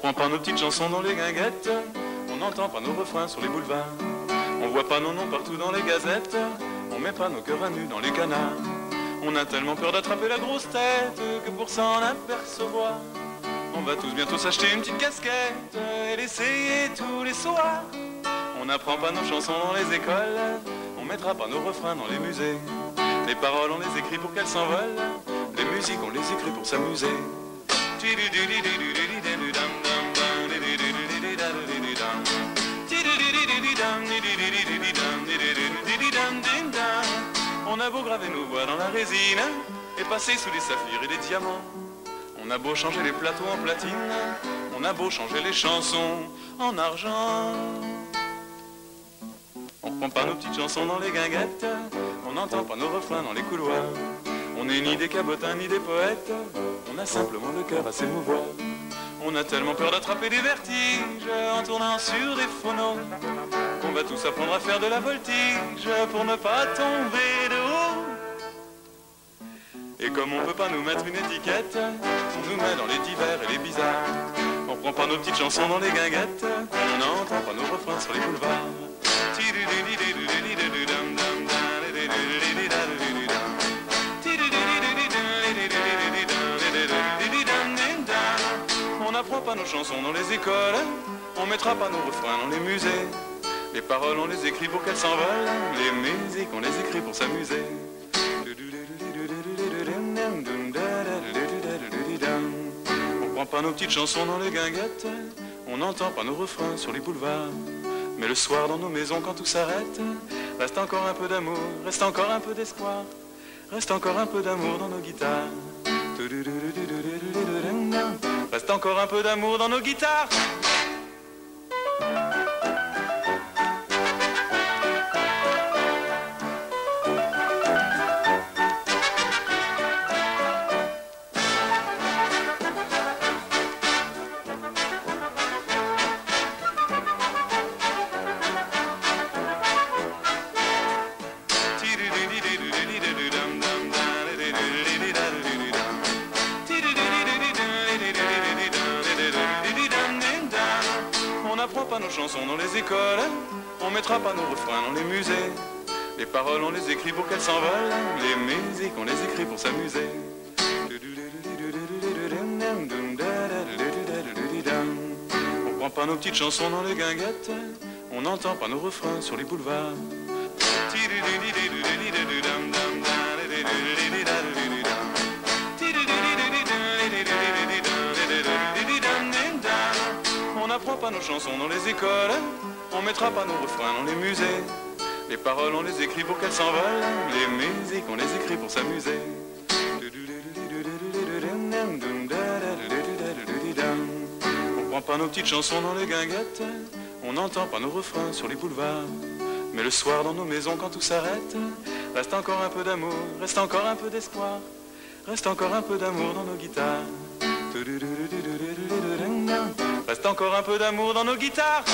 reprend pas nos petites chansons dans les guinguettes, on n'entend pas nos refrains sur les boulevards, on voit pas nos noms partout dans les gazettes, on met pas nos cœurs à nu dans les canards. On a tellement peur d'attraper la grosse tête que pour s'en apercevoir, on va tous bientôt s'acheter une petite casquette et l'essayer tous les soirs. On n'apprend pas nos chansons dans les écoles, on mettra pas nos refrains dans les musées. Les paroles on les écrit pour qu'elles s'envolent, les musiques on les écrit pour s'amuser. On a beau graver nos voix dans la résine et passer sous des saphirs et des diamants, on a beau changer les plateaux en platine, on a beau changer les chansons en argent. On reprend pas nos petites chansons dans les guinguettes, on n'entend pas nos refrains dans les couloirs. On n'est ni des cabotins ni des poètes, on a simplement le cœur à s'émouvoir. On a tellement peur d'attraper des vertiges en tournant sur des phonos, qu'on va tous apprendre à faire de la voltige pour ne pas tomber de haut. Et comme on peut pas nous mettre une étiquette, on nous met dans les divers et les bizarres. On prend pas nos petites chansons dans les guinguettes, on n'entend pas nos refrains sur les boulevards. On n'apprend pas nos chansons dans les écoles, on mettra pas nos refrains dans les musées. Les paroles on les écrit pour qu'elles s'envolent, les musiques on les écrit pour s'amuser. On prend pas nos petites chansons dans les guinguettes, on n'entend pas nos refrains sur les boulevards. Mais le soir dans nos maisons quand tout s'arrête, reste encore un peu d'amour, reste encore un peu d'espoir, reste encore un peu d'amour dans nos guitares. Reste encore un peu d'amour dans nos guitares. On n'apprend pas nos chansons dans les écoles, on mettra pas nos refrains dans les musées. Les paroles on les écrit pour qu'elles s'envolent, les musiques on les écrit pour s'amuser. On prend pas nos petites chansons dans les guinguettes, on n'entend pas nos refrains sur les boulevards. On n'apprend pas nos chansons dans les écoles, on mettra pas nos refrains dans les musées. Les paroles on les écrit pour qu'elles s'envolent, les musiques on les écrit pour s'amuser. On prend pas nos petites chansons dans les guinguettes, on n'entend pas nos refrains sur les boulevards. Mais le soir dans nos maisons quand tout s'arrête, reste encore un peu d'amour, reste encore un peu d'espoir, reste encore un peu d'amour dans nos guitares. Reste encore un peu d'amour dans nos guitares.